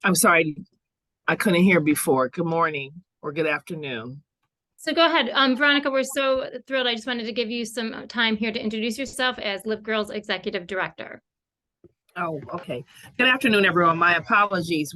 I'm sorry, I couldn't hear before. Good morning or good afternoon. So go ahead. Veronica, we're so thrilled. I just wanted to give you some time here to introduce yourself as Live Girls Executive Director. Oh, okay. Good afternoon, everyone. My apologies.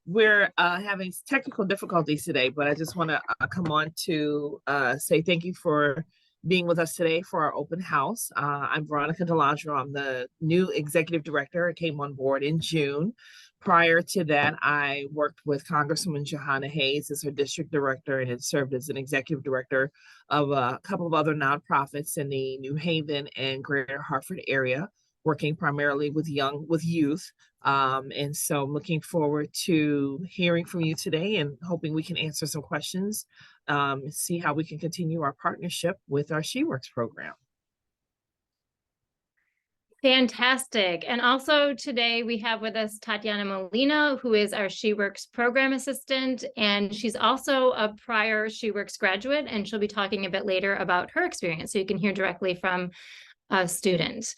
We're having technical difficulties today, but I just want to come on to say thank you for being with us today for our open house. I'm Veronica Delangelo. I'm the new executive director. I came on board in June. Prior to that, I worked with Congresswoman Jahana Hayes as her district director and had served as an executive director of a couple of other nonprofits in the New Haven and Greater Hartford area, working primarily with youth. And so I'm looking forward to hearing from you today and hoping we can answer some questions, see how we can continue our partnership with our SheWorks program. Fantastic. And also today we have with us Tatiana Molina, who is our SheWorks program assistant. And she's also a prior SheWorks graduate, and she'll be talking a bit later about her experience. So you can hear directly from a student.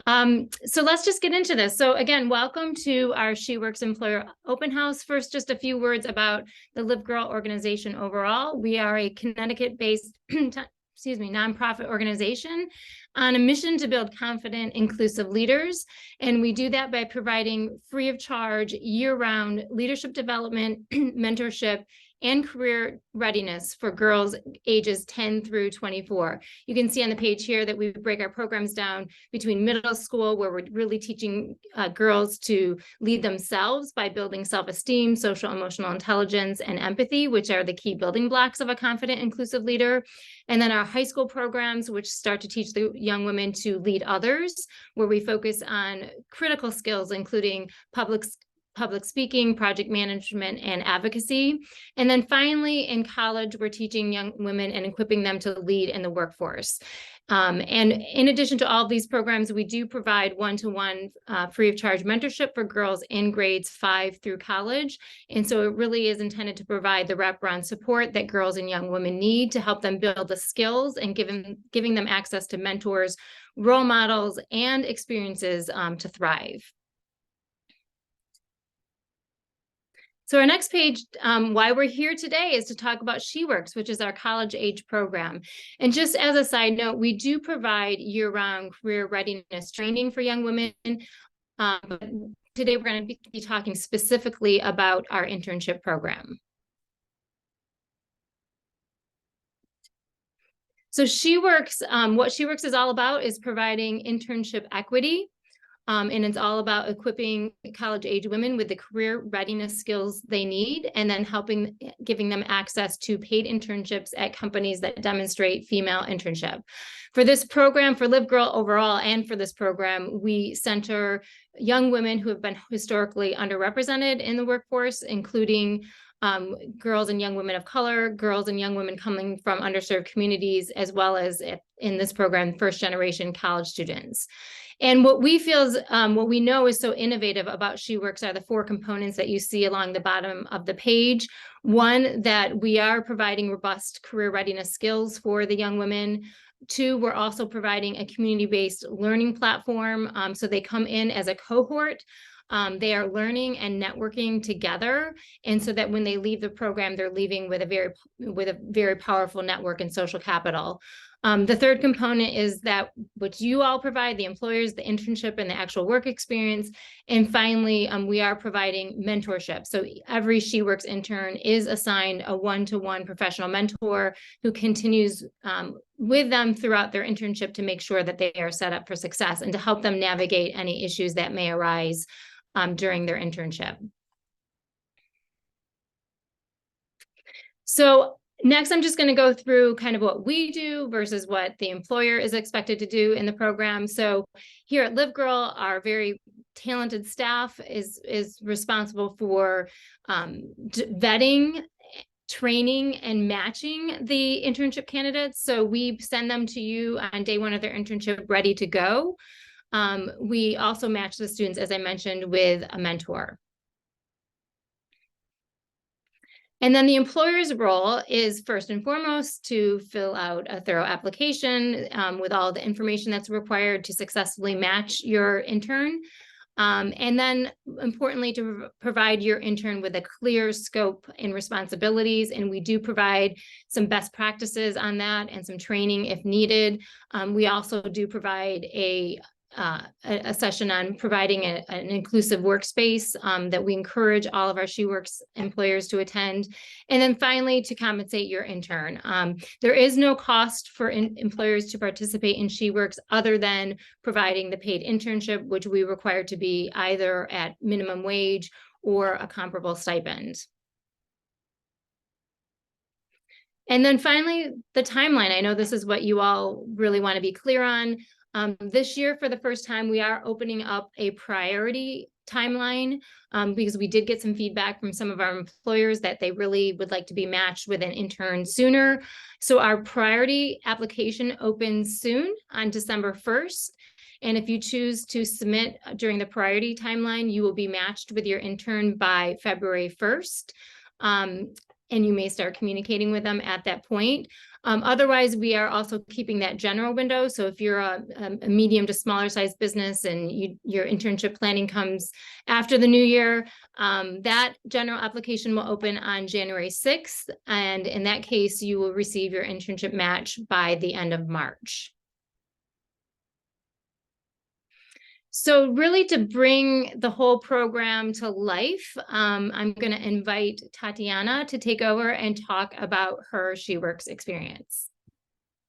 So let's just get into this. So again, welcome to our SheWorks Employer Open House. First, just a few words about the Live Girl organization overall. We are a Connecticut-based nonprofit organization on a mission to build confident, inclusive leaders. And we do that by providing free of charge, year-round leadership development, mentorship, and career readiness for girls ages 10 through 24. You can see on the page here that we break our programs down between middle school, where we're really teaching girls to lead themselves by building self-esteem, social emotional intelligence, and empathy, which are the key building blocks of a confident, inclusive leader. And then our high school programs, which start to teach the young women to lead others, where we focus on critical skills, including public speaking, project management, and advocacy. And then finally, in college, we're teaching young women and equipping them to lead in the workforce. And in addition to all of these programs, we do provide one-to-one free of charge mentorship for girls in grades 5 through college. And so it really is intended to provide the wraparound support that girls and young women need to help them build the skills and giving them access to mentors, role models, and experiences to thrive. So our next page, why we're here today, is to talk about SheWorks, which is our college age program. And just as a side note, we do provide year-round career readiness training for young women. But today we're going to be talking specifically about our internship program. So SheWorks, what SheWorks is all about is providing internship equity. And it's all about equipping college-age women with the career readiness skills they need, and then giving them access to paid internships at companies that demonstrate female internship. For this program, for Live Girl overall, and for this program, we center young women who have been historically underrepresented in the workforce, including girls and young women of color, girls and young women coming from underserved communities, as well as in this program, first-generation college students. And what we feel is, what we know is so innovative about SheWorks are the 4 components that you see along the bottom of the page. One, that we are providing robust career readiness skills for the young women. 2, we're also providing a community-based learning platform. So they come in as a cohort. They are learning and networking together, and so that when they leave the program, they're leaving with a very powerful network and social capital. The third component is that what you all provide, the employers, the internship, and the actual work experience. And finally, we are providing mentorship. So every SheWorks intern is assigned a one-to-one professional mentor who continues with them throughout their internship to make sure that they are set up for success and to help them navigate any issues that may arise during their internship. So next, I'm just going to go through kind of what we do versus what the employer is expected to do in the program. So here at Live Girl, our very talented staff is responsible for vetting, training, and matching the internship candidates. So we send them to you on day 1 of their internship ready to go. We also match the students, as I mentioned, with a mentor. And then the employer's role is first and foremost to fill out a thorough application with all the information that's required to successfully match your intern. And then importantly, to provide your intern with a clear scope and responsibilities. And we do provide some best practices on that and some training if needed. We also do provide a session on providing an inclusive workspace that we encourage all of our SheWorks employers to attend. And then finally, to compensate your intern. There is no cost for employers to participate in SheWorks other than providing the paid internship, which we require to be either at minimum wage or a comparable stipend. And then finally, the timeline. I know this is what you all really want to be clear on. This year, for the first time, we are opening up a priority timeline because we did get some feedback from some of our employers that they really would like to be matched with an intern sooner. So our priority application opens soon on December 1st. And if you choose to submit during the priority timeline, you will be matched with your intern by February 1st. And you may start communicating with them at that point. Otherwise, we are also keeping that general window. So if you're a medium to smaller size business and your internship planning comes after the new year, that general application will open on January 6th. And in that case, you will receive your internship match by the end of March. So really, to bring the whole program to life, I'm going to invite Tatiana to take over and talk about her SheWorks experience.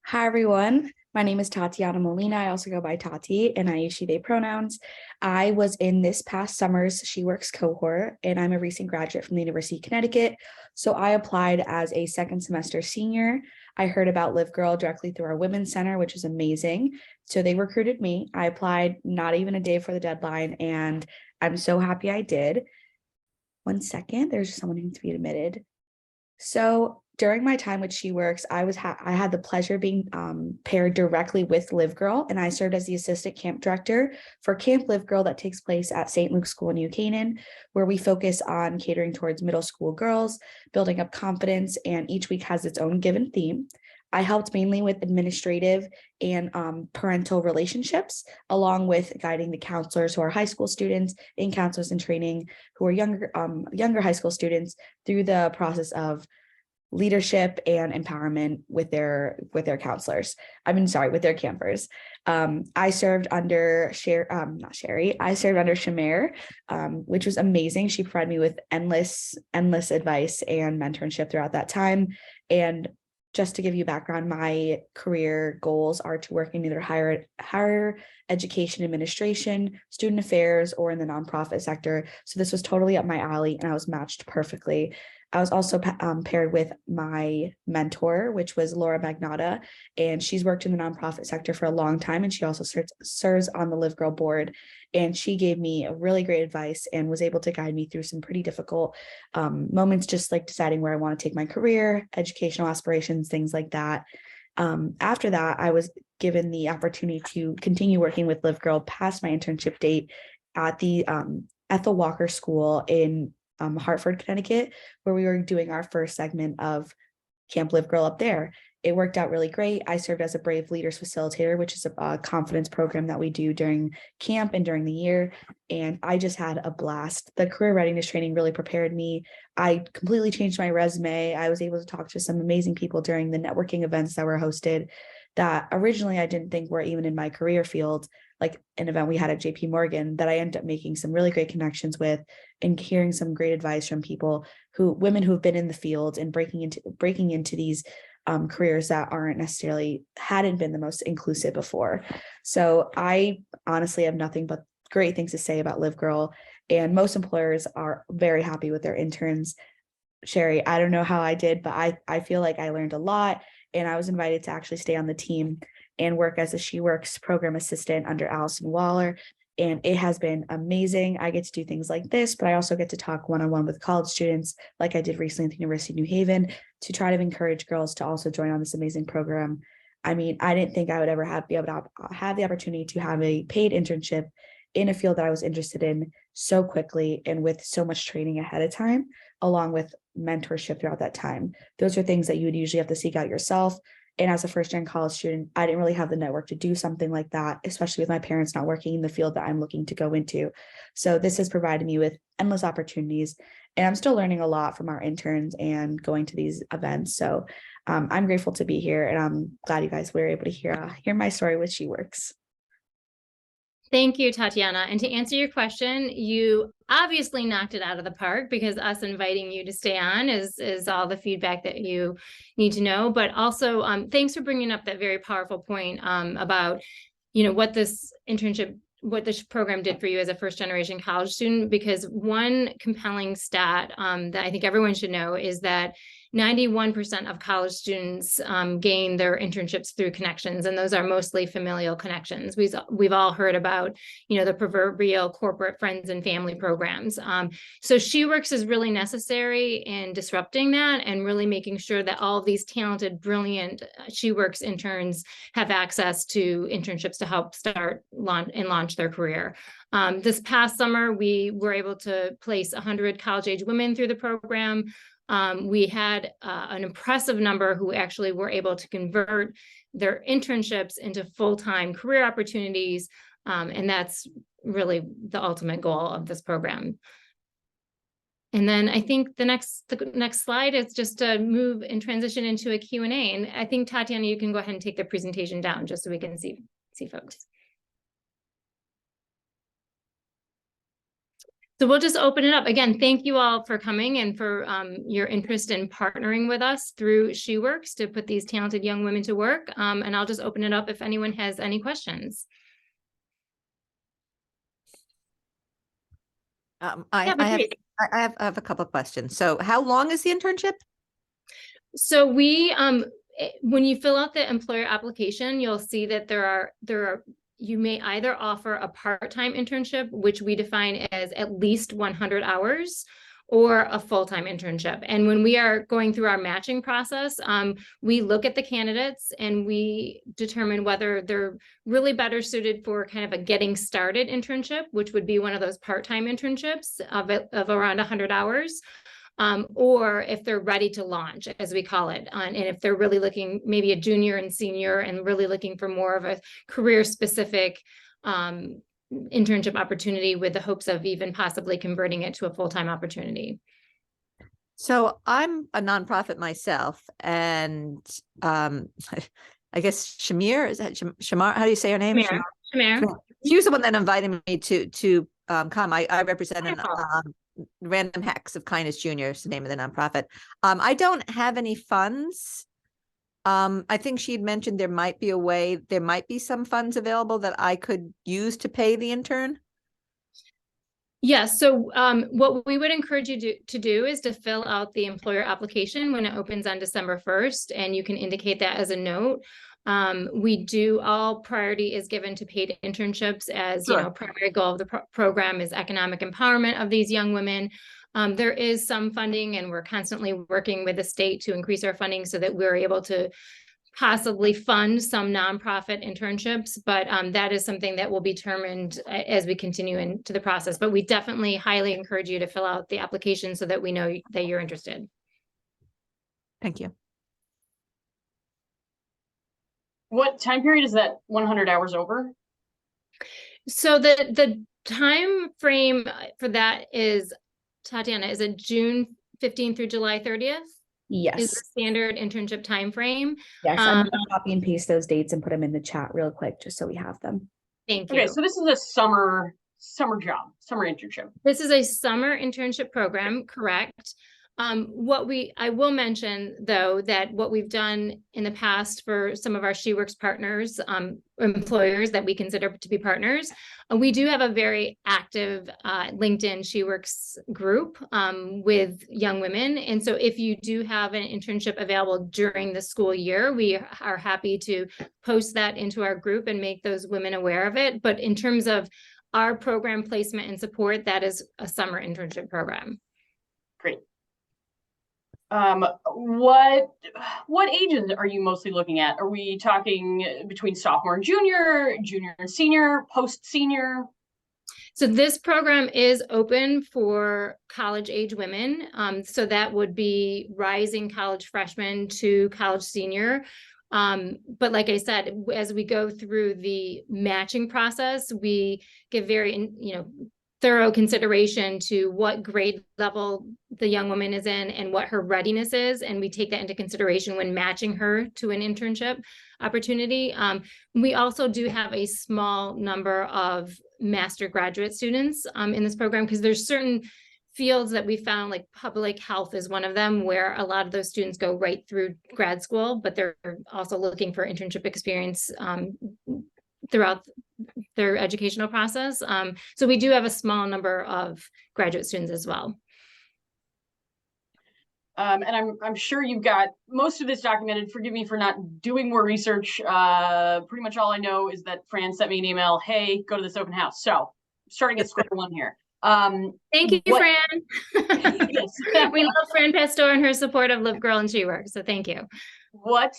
Hi, everyone. My name is Tatiana Molina. I also go by Tati, and I use she, they pronouns. I was in this past summer's SheWorks cohort, and I'm a recent graduate from the University of Connecticut. So I applied as a second semester senior. I heard about Live Girl directly through our Women's Center, which is amazing. So they recruited me. I applied not even a day before the deadline, and I'm so happy I did. One second, there's someone who needs to be admitted. So during my time with SheWorks, I had the pleasure of being paired directly with Live Girl, and I served as the assistant camp director for Camp Live Girl that takes place at St. Luke's School in New Canaan, where we focus on catering towards middle school girls, building up confidence, and each week has its own given theme. I helped mainly with administrative and parental relationships, along with guiding the counselors who are high school students and counselors in training who are younger high school students through the process of leadership and empowerment with their counselors. With their campers. I served under I served under Shamir, which was amazing. She provided me with endless advice and mentorship throughout that time. And just to give you background, my career goals are to work in either higher education administration, student affairs, or in the nonprofit sector. So this was totally up my alley, and I was matched perfectly. I was also paired with my mentor, which was Laura Magnotta, and she's worked in the nonprofit sector for a long time, and she also serves on the Live Girl board. And she gave me a really great advice and was able to guide me through some pretty difficult moments, just like deciding where I want to take my career, educational aspirations, things like that. After that, I was given the opportunity to continue working with Live Girl past my internship date at the Ethel Walker School in Hartford, Connecticut, where we were doing our first segment of Camp Live Girl up there. It worked out really great. I served as a Brave Leaders Facilitator, which is a confidence program that we do during camp and during the year. And I just had a blast. The career readiness training really prepared me. I completely changed my resume. I was able to talk to some amazing people during the networking events that were hosted that originally I didn't think were even in my career field, like an event we had at JP Morgan that I ended up making some really great connections with and hearing some great advice from women who have been in the field and breaking into these careers that hadn't been the most inclusive before. So I honestly have nothing but great things to say about Live Girl, and most employers are very happy with their interns. Sherry, I don't know how I did, but I feel like I learned a lot, and I was invited to actually stay on the team and work as a SheWorks program assistant under Allison Waller. And it has been amazing. I get to do things like this, but I also get to talk one-on-one with college students, like I did recently at the University of New Haven, to try to encourage girls to also join on this amazing program. I mean, I didn't think I would ever be able to have the opportunity to have a paid internship in a field that I was interested in so quickly and with so much training ahead of time, along with mentorship throughout that time. Those are things that you would usually have to seek out yourself. And as a first gen college student, I didn't really have the network to do something like that, especially with my parents not working in the field that I'm looking to go into. So this has provided me with endless opportunities, and I'm still learning a lot from our interns and going to these events. So I'm grateful to be here, and I'm glad you guys were able to hear my story with SheWorks. Thank you, Tatiana. And to answer your question, you obviously knocked it out of the park, because us inviting you to stay on is all the feedback that you need to know. But also, thanks for bringing up that very powerful point about, what this program did for you as a first generation college student, because one compelling stat that I think everyone should know is that 91% of college students gain their internships through connections, and those are mostly familial connections. We've all heard about, the proverbial corporate friends and family programs. So SheWorks is really necessary in disrupting that and really making sure that all of these talented, brilliant SheWorks interns have access to internships to help start and launch their career. This past summer, we were able to place 100 college-age women through the program. We had an impressive number who actually were able to convert their internships into full-time career opportunities. And that's really the ultimate goal of this program. And then I think the next slide is just to move and transition into a Q&A. And I think, Tatiana, you can go ahead and take the presentation down just so we can see folks. So we'll just open it up. Again, thank you all for coming and for your interest in partnering with us through SheWorks to put these talented young women to work. And I'll just open it up if anyone has any questions. I have a couple of questions. So how long is the internship? So we, when you fill out the employer application, you'll see that there are you may either offer a part-time internship, which we define as at least 100 hours, or a full-time internship. And when we are going through our matching process, we look at the candidates and we determine whether they're really better suited for kind of a getting started internship, which would be one of those part-time internships of around 100 hours. Or if they're ready to launch, as we call it, and if they're really looking maybe a junior and senior and really looking for more of a career specific internship opportunity with the hopes of even possibly converting it to a full-time opportunity. So I'm a nonprofit myself, and I guess Shamir, is that Shamar? How do you say her name? Shamir. She was the one that invited me to come. I represent an Random Acts of Kindness Junior is the name of the nonprofit. I don't have any funds. I think she had mentioned there might be some funds available that I could use to pay the intern. Yes. So what we would encourage you to do is to fill out the employer application when it opens on December 1st, and you can indicate that as a note. All priority is given to paid internships, as Sure. Primary goal of the program is economic empowerment of these young women. There is some funding, and we're constantly working with the state to increase our funding so that we're able to possibly fund some nonprofit internships, but that is something that will be determined as we continue into the process. But we definitely highly encourage you to fill out the application so that we know that you're interested. Thank you. What time period is that 100 hours over? So the time frame for that is, Tatiana, is it June 15th through July 30th? Yes. Is the standard internship time frame. Yes, I'm going to copy and paste those dates and put them in the chat real quick, just so we have them. Thank you. Okay, so this is a summer job, summer internship. This is a summer internship program, correct? I will mention, though, that what we've done in the past for some of our SheWorks partners, employers that we consider to be partners, we do have a very active LinkedIn SheWorks group with young women. And so if you do have an internship available during the school year, we are happy to post that into our group and make those women aware of it. But in terms of our program placement and support, that is a summer internship program. Great. What ages are you mostly looking at? Are we talking between sophomore and junior and senior, post-senior? So this program is open for college age women. So that would be rising college freshmen to college senior. But like I said, as we go through the matching process, we give very, thorough consideration to what grade level the young woman is in and what her readiness is. And we take that into consideration when matching her to an internship opportunity. We also do have a small number of master graduate students in this program, because there's certain fields that we found, like public health is one of them, where a lot of those students go right through grad school, but they're also looking for internship experience throughout their educational process. So we do have a small number of graduate students as well. And I'm sure you've got most of this documented. Forgive me for not doing more research. Pretty much all I know is that Fran sent me an email, hey, go to this open house. So starting at square one here. Thank you, Fran. Yes. We love Fran Pastor and her support of Live Girl and She Works. So thank you. What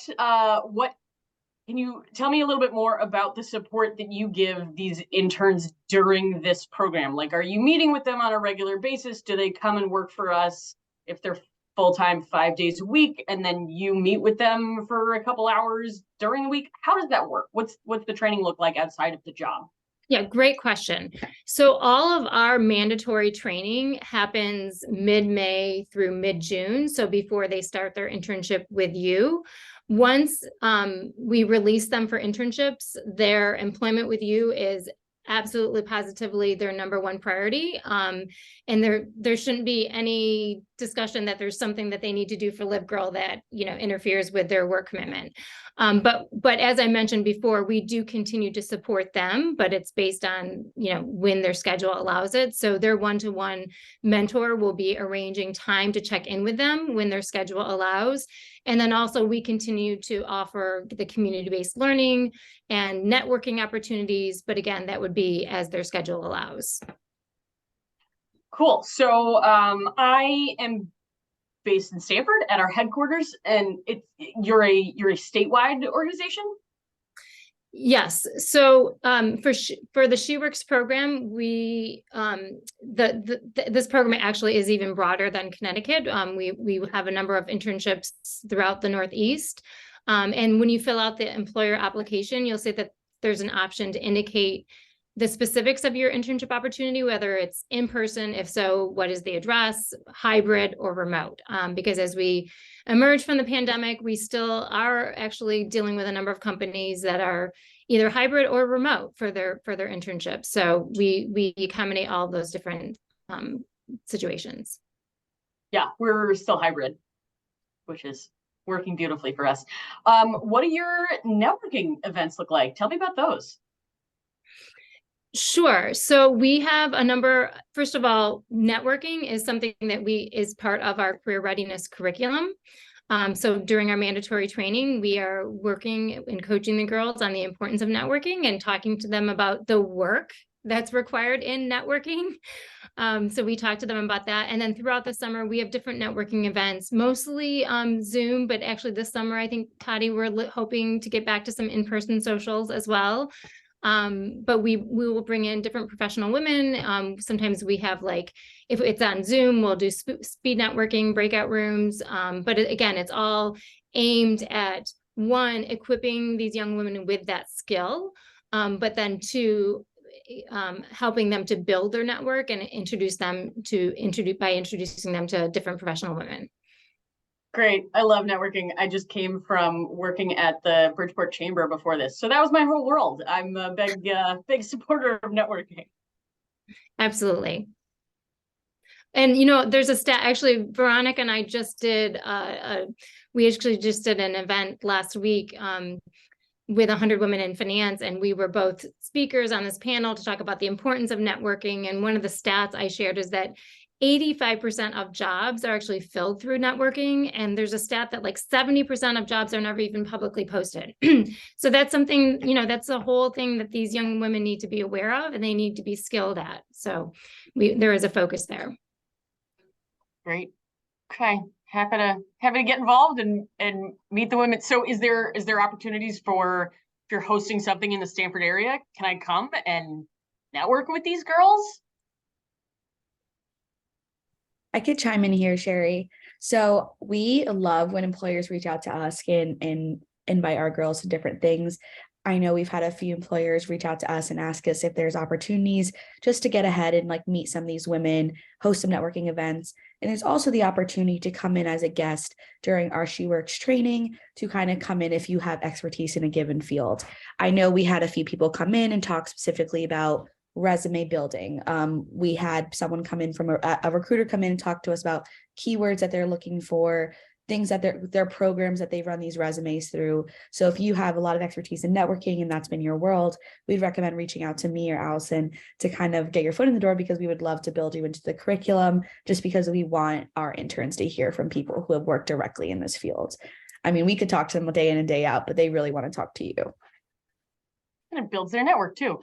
can you tell me a little bit more about the support that you give these interns during this program? Like, are you meeting with them on a regular basis? Do they come and work for us if they're full-time 5 days a week, and then you meet with them for a couple hours during the week? How does that work? What's the training look like outside of the job? Yeah, great question. So all of our mandatory training happens mid-May through mid-June. So before they start their internship with you. Once we release them for internships, their employment with you is absolutely positively their number one priority. And there shouldn't be any discussion that there's something that they need to do for Live Girl that, interferes with their work commitment. But as I mentioned before, we do continue to support them, but it's based on, when their schedule allows it. So their one-to-one mentor will be arranging time to check in with them when their schedule allows. And then also we continue to offer the community-based learning and networking opportunities. But again, that would be as their schedule allows. Cool. So I am based in Stamford at our headquarters, and you're a statewide organization. Yes. So for the She Works program, we this program actually is even broader than Connecticut. We have a number of internships throughout the Northeast. And when you fill out the employer application, you'll see that there's an option to indicate the specifics of your internship opportunity, whether it's in person, if so, what is the address, hybrid or remote? Because as we emerge from the pandemic, we still are actually dealing with a number of companies that are either hybrid or remote for their internships. So we accommodate all those different situations. Yeah, we're still hybrid, which is working beautifully for us. What do your networking events look like? Tell me about those. Sure. So we have a number. First of all, networking is something that is part of our career readiness curriculum. So during our mandatory training, we are working and coaching the girls on the importance of networking and talking to them about the work that's required in networking. So we talked to them about that. And then throughout the summer, we have different networking events, mostly Zoom, but actually this summer, I think, Tati, we're hoping to get back to some in-person socials as well. But we will bring in different professional women. Sometimes we have, like, if it's on Zoom, we'll do speed networking, breakout rooms. But again, it's all aimed at, one, equipping these young women with that skill, but then two, helping them to build their network and by introducing them to different professional women. Great. I love networking. I just came from working at the Bridgeport Chamber before this. So that was my whole world. I'm a big supporter of networking. Absolutely. And, there's a stat, actually, Veronica and I just did, we actually just did an event last week with 100 Women in Finance. And we were both speakers on this panel to talk about the importance of networking. And one of the stats I shared is that 85% of jobs are actually filled through networking. And there's a stat that like 70% of jobs are never even publicly posted. So that's something, that's the whole thing that these young women need to be aware of and they need to be skilled at. So there is a focus there. Great. Okay. Happy to get involved and meet the women. So is there opportunities for, if you're hosting something in the Stamford area, can I come and network with these girls? I could chime in here, Sherry. So we love when employers reach out to us and invite our girls to different things. I know we've had a few employers reach out to us and ask us if there's opportunities just to get ahead and like meet some of these women, host some networking events. And there's also the opportunity to come in as a guest during our She Works training, to kind of come in if you have expertise in a given field. I know we had a few people come in and talk specifically about resume building. We had someone come in from a recruiter come in and talk to us about keywords that they're looking for, things that their programs that they run these resumes through. So if you have a lot of expertise in networking and that's been your world, we'd recommend reaching out to me or Allison to kind of get your foot in the door, because we would love to build you into the curriculum, just because we want our interns to hear from people who have worked directly in this field. I mean, we could talk to them day in and day out, but they really want to talk to you. And it builds their network too.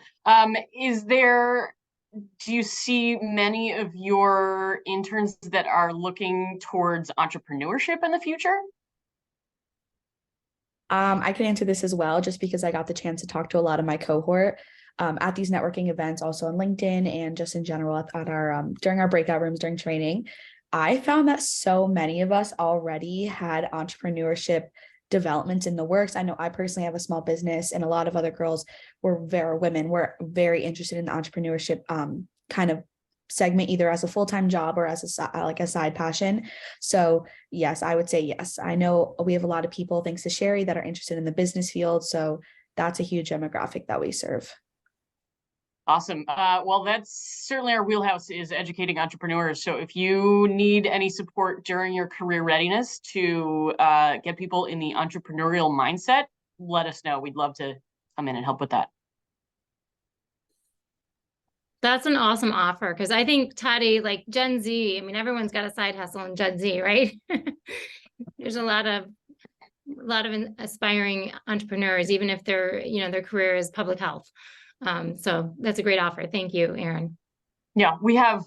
Do you see many of your interns that are looking towards entrepreneurship in the future? I can answer this as well, just because I got the chance to talk to a lot of my cohort at these networking events, also on LinkedIn, and just in general at our during our breakout rooms during training. I found that so many of us already had entrepreneurship developments in the works. I know I personally have a small business, and a lot of other girls were very interested in the entrepreneurship kind of segment, either as a full-time job or as a side passion. So yes, I would say yes. I know we have a lot of people, thanks to Sherry, that are interested in the business field. So that's a huge demographic that we serve. Awesome. Well, that's certainly our wheelhouse, is educating entrepreneurs. So if you need any support during your career readiness to get people in the entrepreneurial mindset, let us know. We'd love to come in and help with that. That's an awesome offer, because I think, Tati, like Gen Z, I mean, everyone's got a side hustle in Gen Z, right? There's a lot of aspiring entrepreneurs, even if their career is public health. So that's a great offer. Thank you, Erin. Yeah, we have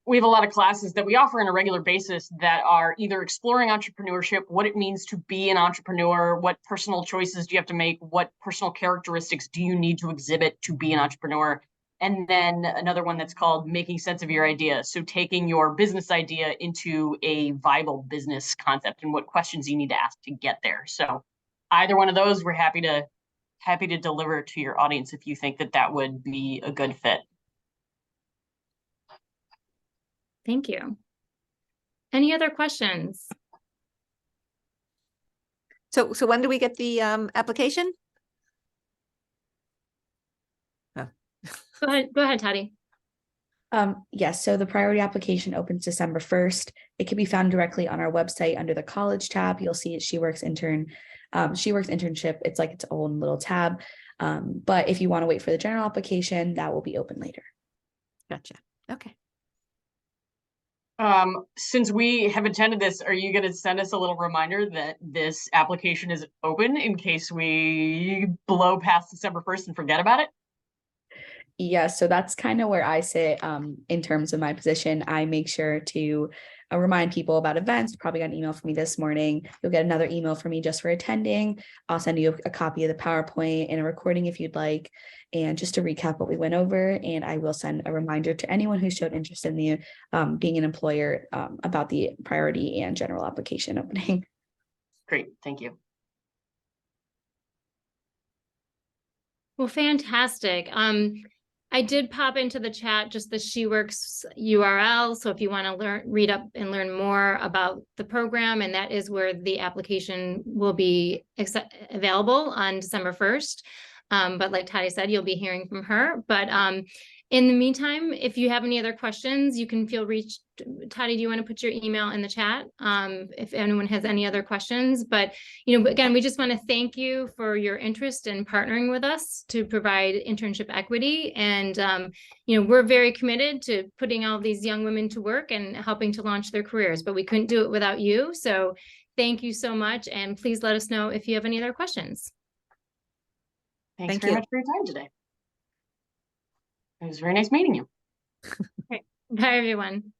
a lot of classes that we offer on a regular basis that are either exploring entrepreneurship, what it means to be an entrepreneur, what personal choices do you have to make, what personal characteristics do you need to exhibit to be an entrepreneur. And then another one that's called Making Sense of Your Idea. So taking your business idea into a viable business concept and what questions you need to ask to get there. So either one of those, we're happy to deliver to your audience if you think that would be a good fit. Thank you. Any other questions? So when do we get the application? Go ahead, Tati. Yes, so the priority application opens December 1st. It can be found directly on our website under the college tab. You'll see it, She Works internship. It's like its own little tab. But if you want to wait for the general application, that will be open later. Gotcha. Okay. Since we have attended this, are you going to send us a little reminder that this application is open in case we blow past December 1st and forget about it? Yes, so that's kind of where I sit in terms of my position. I make sure to remind people about events. You probably got an email from me this morning. You'll get another email from me just for attending. I'll send you a copy of the PowerPoint and a recording if you'd like. And just to recap what we went over, and I will send a reminder to anyone who showed interest in the being an employer about the priority and general application opening. Great, thank you. Well, fantastic. I did pop into the chat just the She Works URL. So if you want to read up and learn more about the program, and that is where the application will be available on December 1st. But like Tati said, you'll be hearing from her. But in the meantime, if you have any other questions, you can feel reached. Tati, do you want to put your email in the chat if anyone has any other questions? But, again, we just want to thank you for your interest in partnering with us to provide internship equity. And, we're very committed to putting all these young women to work and helping to launch their careers, but we couldn't do it without you. So thank you so much. And please let us know if you have any other questions. Thanks very much for your time today. It was very nice meeting you. Bye, everyone.